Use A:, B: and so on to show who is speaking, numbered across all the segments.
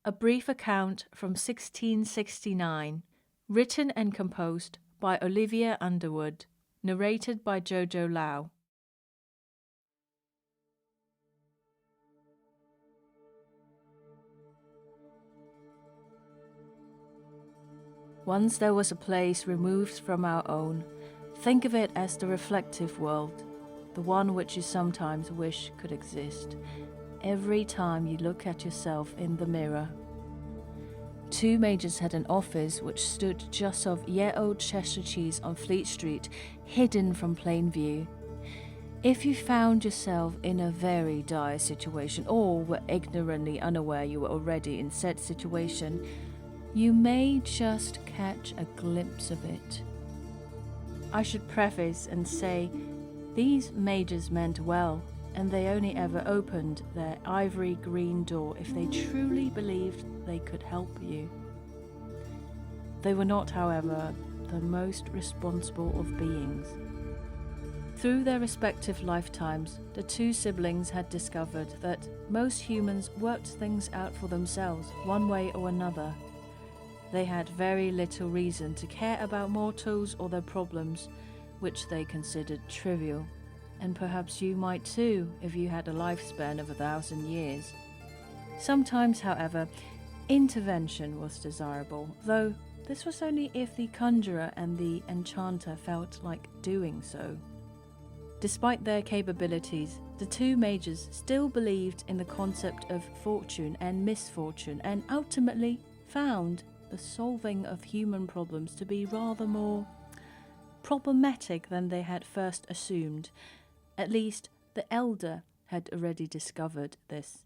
A: A brief account from 1669, written and composed by Olivia Underwood, narrated by Jo Jo Lau. Once there was a place removed from our own. Think of it as the reflective world, the one which you sometimes wish could exist, every time you look at yourself in the mirror. Two Majors had an office which stood just off Old Cheshire Cheese on Fleet Street, hidden from plain view. If you found yourself in a very dire situation, or were ignorantly unaware you were already in said situation, you may just catch a glimpse of it. I should preface and say these Majors meant well, and they only ever opened their ivory green door if they truly believed they could help you. They were not, however, the most responsible of beings. Through their respective lifetimes, the two siblings had discovered that most humans worked things out for themselves, one way or another. They had very little reason to care about mortals or their problems, which they considered trivial. And perhaps you might too, if you had a lifespan of 1,000 years. Sometimes, however, intervention was desirable, though this was only if the conjurer and the enchanter felt like doing so. Despite their capabilities, the two Majors still believed in the concept of fortune and misfortune, and ultimately found the solving of human problems to be rather more problematic than they had first assumed. At least, the elder had already discovered this.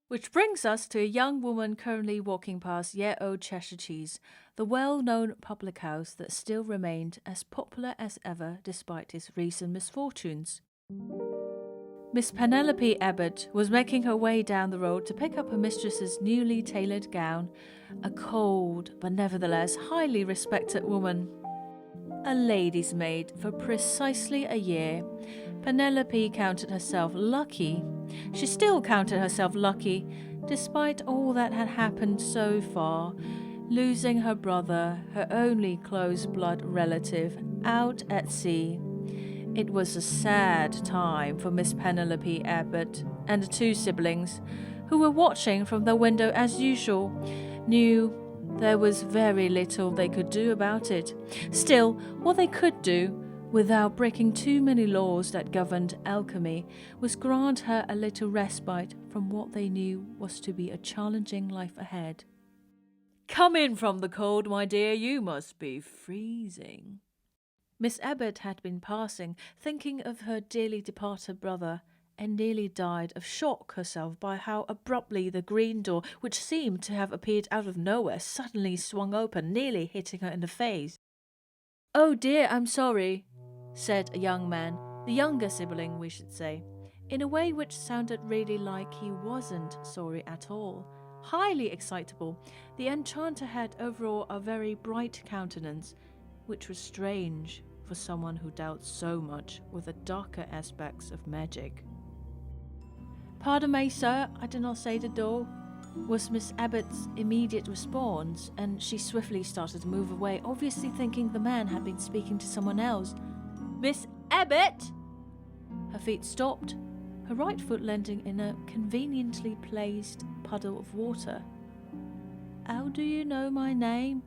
A: Which brings us to a young woman currently walking past Old Cheshire Cheese, the well-known public house that still remained as popular as ever despite its recent misfortunes. Miss Penelope Abbott was making her way down the road to pick up her mistress's newly tailored gown, a cold but nevertheless highly respected woman. A lady's maid for precisely a year, Penelope counted herself lucky. She still counted herself lucky, despite all that had happened so far, losing her brother, her only close blood relative, out at sea. It was a sad time for Miss Penelope Abbott, and the two siblings, who were watching from their window as usual, knew there was very little they could do about it. Still, what they could do, without breaking too many laws that governed alchemy, was grant her a little respite from what they knew was to be a challenging life ahead. "Come in from the cold, my dear, you must be freezing." Miss Abbott had been passing, thinking of her dearly departed brother, and nearly died of shock herself by how abruptly the green door, which seemed to have appeared out of nowhere, suddenly swung open, nearly hitting her in the face. "Oh dear, I'm sorry," said a young man, the younger sibling we should say, in a way which sounded really like he wasn't sorry at all. Highly excitable, the enchanter had overall a very bright countenance, which was strange for someone who dealt so much with the darker aspects of magic. "Pardon me, sir, I did not say the door," was Miss Abbott's immediate response, and she swiftly started to move away, obviously thinking the man had been speaking to someone else. "Miss Abbott!" Her feet stopped, her right foot landing in a conveniently placed puddle of water. "How do you know my name?"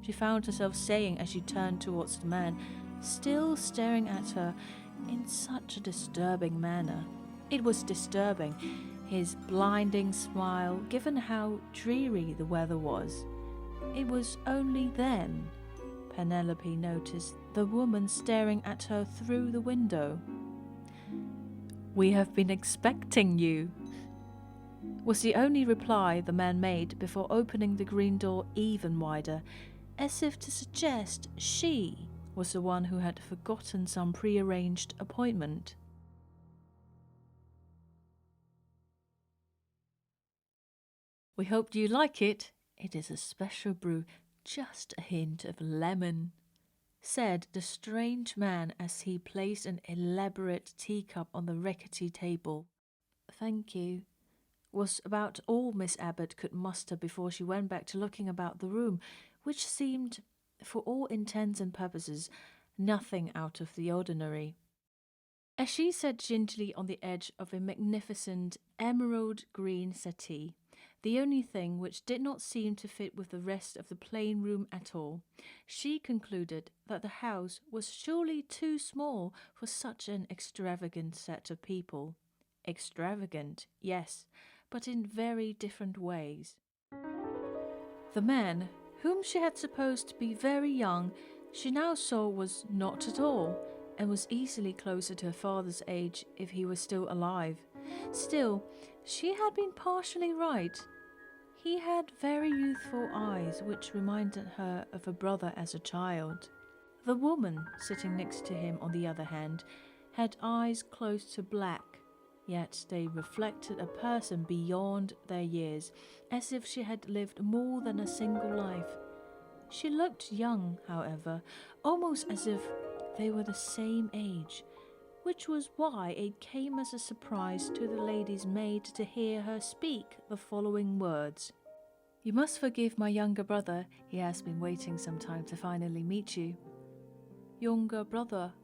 A: she found herself saying as she turned towards the man, still staring at her in such a disturbing manner. It was disturbing, his blinding smile, given how dreary the weather was. It was only then Penelope noticed the woman staring at her through the window. "We have been expecting you," was the only reply the man made before opening the green door even wider, as if to suggest she was the one who had forgotten some prearranged appointment. "We hope you like it. It is a special brew, just a hint of lemon," said the strange man as he placed an elaborate teacup on the rickety table. "Thank you," was about all Miss Abbott could muster before she went back to looking about the room, which seemed, for all intents and purposes, nothing out of the ordinary. As she sat gingerly on the edge of a magnificent emerald green settee, the only thing which did not seem to fit with the rest of the plain room at all, she concluded that the house was surely too small for such an extravagant set of people. Extravagant, yes, but in very different ways. The man, whom she had supposed to be very young, she now saw was not at all, and was easily closer to her father's age if he was still alive. Still, she had been partially right. He had very youthful eyes, which reminded her of her brother as a child. The woman sitting next to him, on the other hand, had eyes close to black, yet they reflected a person beyond their years, as if she had lived more than a single life. She looked young, however, almost as if they were the same age, which was why it came as a surprise to the lady's maid to hear her speak the following words. "You must forgive my younger brother. He has been waiting some time to finally meet you." "Younger brother,"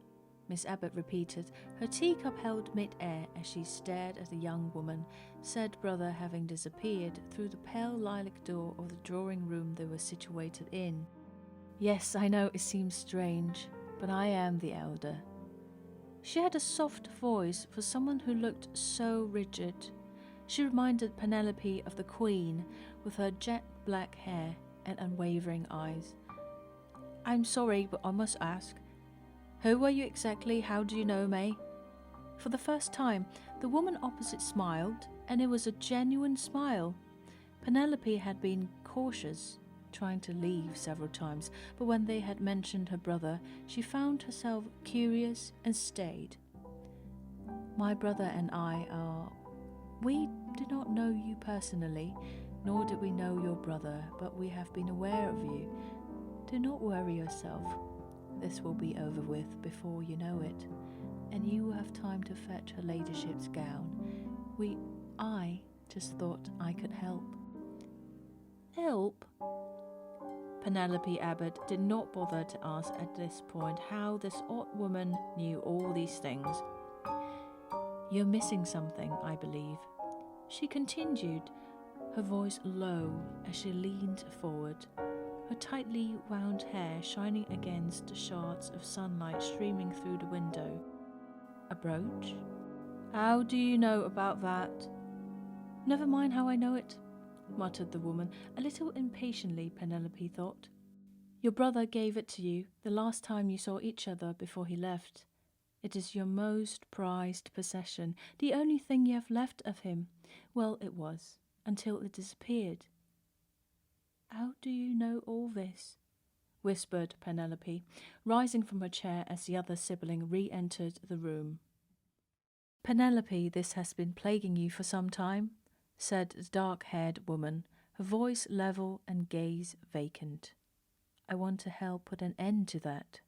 A: Miss Abbott repeated, her teacup held mid-air as she stared at the young woman, said brother having disappeared through the pale lilac door of the drawing-room they were situated in. "Yes, I know it seems strange, but I am the elder." She had a soft voice for someone who looked so rigid. She reminded Penelope of the Queen, with her jet-black hair and unwavering eyes. "I'm sorry, but I must ask, who are you exactly? How do you know me?" For the first time, the woman opposite smiled, and it was a genuine smile. Penelope had been cautious, trying to leave several times, but when they had mentioned her brother, she found herself curious and stayed. "My brother and I are... We did not know you personally, nor did we know your brother, but we have been aware of you. Do not worry yourself. This will be over with before you know it, and you will have time to fetch her ladyship's gown. I just thought I could help." "Help?" Penelope Abbott did not bother to ask at this point how this odd woman knew all these things. "You're missing something, I believe," she continued, her voice low as she leaned forward, her tightly wound hair shining against the shards of sunlight streaming through the window. "A brooch? How do you know about that?" "Never mind how I know it," muttered the woman, a little impatiently, Penelope thought. "Your brother gave it to you the last time you saw each other before he left. It is your most prized possession, the only thing you have left of him. Well, it was, until it disappeared." "How do you know all this?" whispered Penelope, rising from her chair as the other sibling re-entered the room. "Penelope, this has been plaguing you for some time," said the dark-haired woman, her voice level and gaze vacant. "I want to help put an end to that."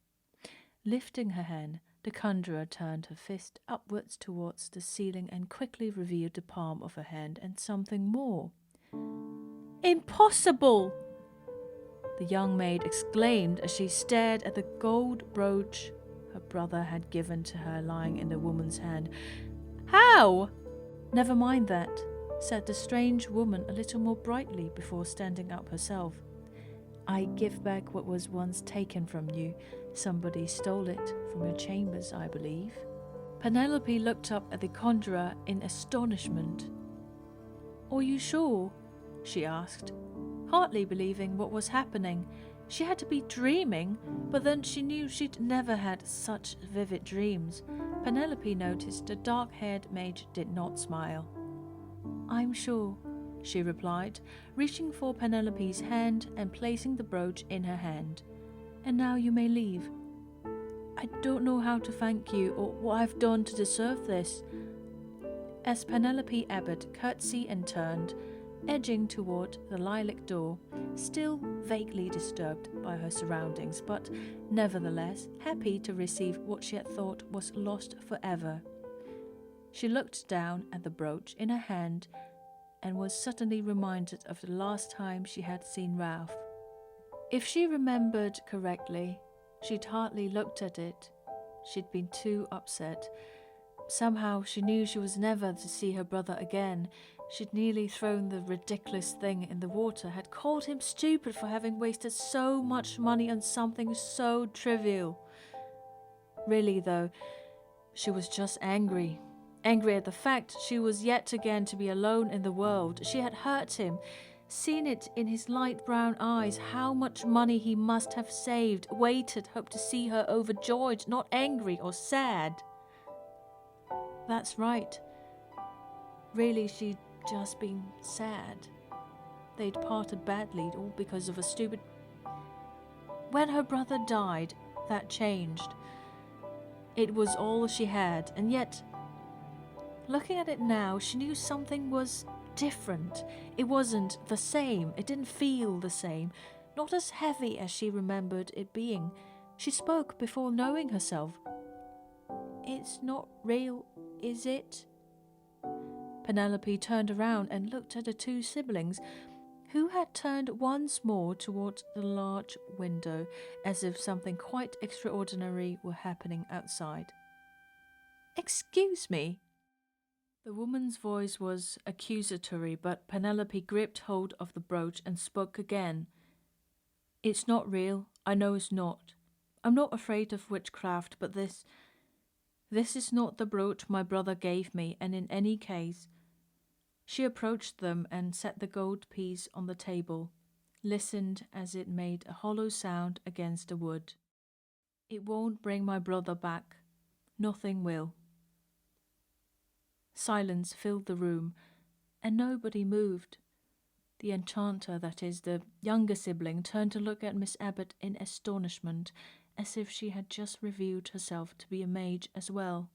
A: Lifting her hand, the conjurer turned her fist upwards towards the ceiling and quickly revealed the palm of her hand and something more. "Impossible!" the young maid exclaimed as she stared at the gold brooch her brother had given to her lying in the woman's hand. "How?" "Never mind that," said the strange woman a little more brightly before standing up herself. "I give back what was once taken from you. Somebody stole it from your chambers, I believe." Penelope looked up at the conjurer in astonishment. "Are you sure?" she asked, hardly believing what was happening. She had to be dreaming, but then she knew she'd never had such vivid dreams. Penelope noticed the dark-haired maid did not smile. "I'm sure," she replied, reaching for Penelope's hand and placing the brooch in her hand. "And now you may leave." "I don't know how to thank you or what I've done to deserve this." As Penelope Abbott curtsied and turned, edging toward the lilac door, still vaguely disturbed by her surroundings, but nevertheless happy to receive what she had thought was lost forever. She looked down at the brooch in her hand and was suddenly reminded of the last time she had seen Ralph. If she remembered correctly, she'd hardly looked at it. She'd been too upset. Somehow she knew she was never to see her brother again. She'd nearly thrown the ridiculous thing in the water, had called him stupid for having wasted so much money on something so trivial. Really, though, she was just angry. Angry at the fact she was yet again to be alone in the world. She had hurt him, seen it in his light brown eyes, how much money he must have saved, waited, hoped to see her overjoyed, not angry or sad. That's right. Really, she'd just been sad. They'd parted badly, all because of a stupid... When her brother died, that changed. It was all she had, and yet, looking at it now, she knew something was different. It wasn't the same. It didn't feel the same. Not as heavy as she remembered it being. She spoke before knowing herself. "It's not real, is it?" Penelope turned around and looked at the two siblings, who had turned once more toward the large window, as if something quite extraordinary were happening outside. "Excuse me?" The woman's voice was accusatory, but Penelope gripped hold of the brooch and spoke again. "It's not real. I know it's not. I'm not afraid of witchcraft, but this is not the brooch my brother gave me, and in any case..." She approached them and set the gold piece on the table, listened as it made a hollow sound against the wood. "It won't bring my brother back. Nothing will." Silence filled the room, and nobody moved. The enchanter, that is, the younger sibling, turned to look at Miss Abbott in astonishment, as if she had just revealed herself to be a mage as well.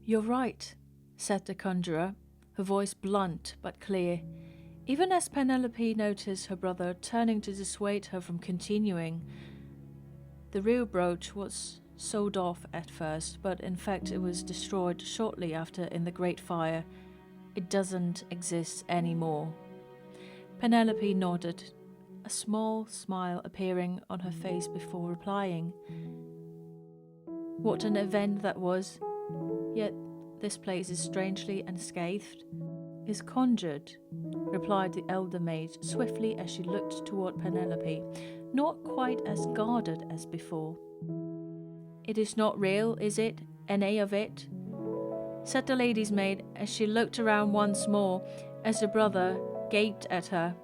A: "You're right," said the conjurer, her voice blunt but clear, even as Penelope noticed her brother turning to dissuade her from continuing. The real brooch was sold off at first, but in fact it was destroyed shortly after in the Great Fire. It doesn't exist anymore. Penelope nodded, a small smile appearing on her face before replying. "What an event that was. Yet this place is strangely unscathed." "Is conjured," replied the elder maid swiftly as she looked toward Penelope, not quite as guarded as before. "It is not real, is it, any of it?" said the lady's maid as she looked around once more, as the brother gaped at her.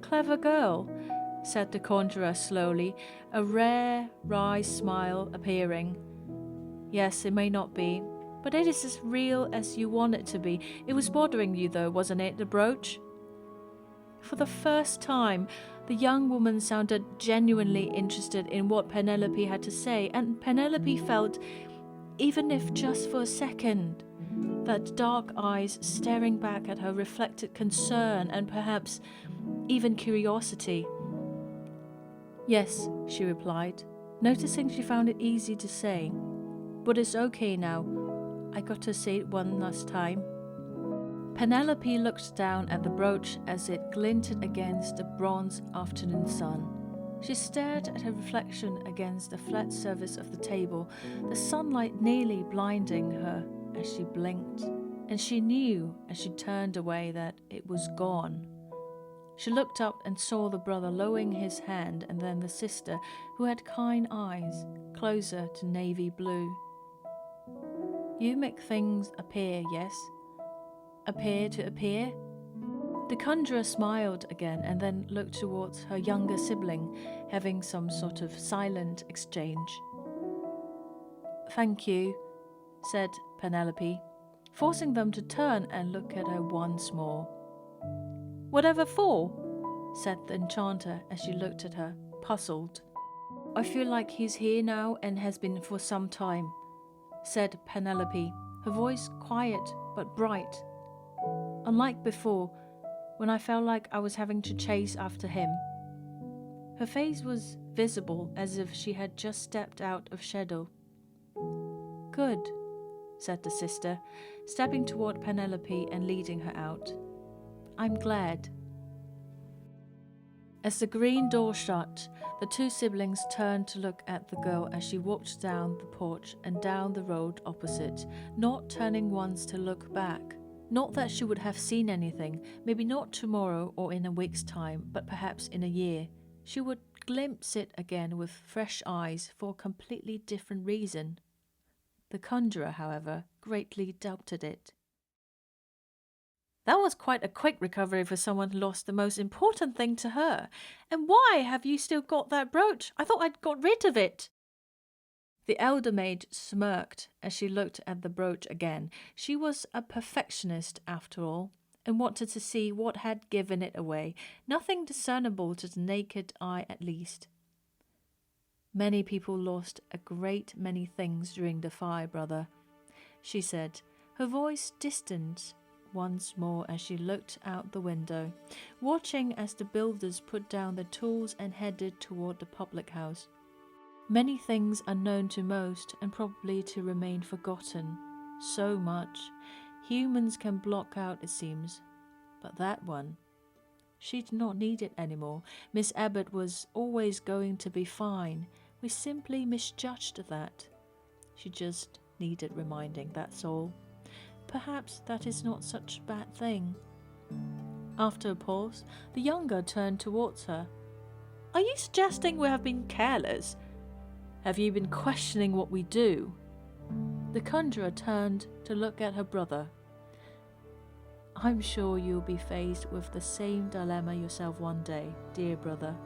A: "Clever girl," said the conjurer slowly, a rare, wry smile appearing. "Yes, it may not be, but it is as real as you want it to be. It was bothering you though, wasn't it, the brooch?" For the first time, the young woman sounded genuinely interested in what Penelope had to say, and Penelope felt, even if just for a second, that dark eyes staring back at her reflected concern and perhaps even curiosity. "Yes," she replied, noticing she found it easy to say. "But it's okay now. I got to see it one last time." Penelope looked down at the brooch as it glinted against the bronze afternoon sun. She stared at her reflection against the flat surface of the table, the sunlight nearly blinding her as she blinked, and she knew as she turned away that it was gone. She looked up and saw the brother lowering his hand, and then the sister, who had kind eyes, closer to navy blue. "You make things appear, yes? Appear to appear?" The conjurer smiled again and then looked towards her younger sibling, having some sort of silent exchange. "Thank you," said Penelope, forcing them to turn and look at her once more. "Whatever for?" said the enchanter as she looked at her, puzzled. "I feel like he's here now and has been for some time," said Penelope, her voice quiet but bright. "Unlike before, when I felt like I was having to chase after him." Her face was visible as if she had just stepped out of shadow. "Good," said the sister, stepping toward Penelope and leading her out. "I'm glad." As the green door shut, the two siblings turned to look at the girl as she walked down the porch and down the road opposite, not turning once to look back. Not that she would have seen anything, maybe not tomorrow or in a week's time, but perhaps in a year. She would glimpse it again with fresh eyes for a completely different reason. The conjurer, however, greatly doubted it. "That was quite a quick recovery for someone who lost the most important thing to her. And why have you still got that brooch? I thought I'd got rid of it." The elder maid smirked as she looked at the brooch again. She was a perfectionist, after all, and wanted to see what had given it away. Nothing discernible to the naked eye, at least. "Many people lost a great many things during the fire, brother," she said, her voice distant once more as she looked out the window, watching as the builders put down their tools and headed toward the public house. "Many things unknown to most and probably to remain forgotten. So much. Humans can block out, it seems. But that one, she did not need it anymore. Miss Abbott was always going to be fine. We simply misjudged that. She just needed reminding, that's all. Perhaps that is not such a bad thing." After a pause, the younger turned towards her. "Are you suggesting we have been careless? Have you been questioning what we do?" The conjurer turned to look at her brother. "I'm sure you'll be faced with the same dilemma yourself one day, dear brother.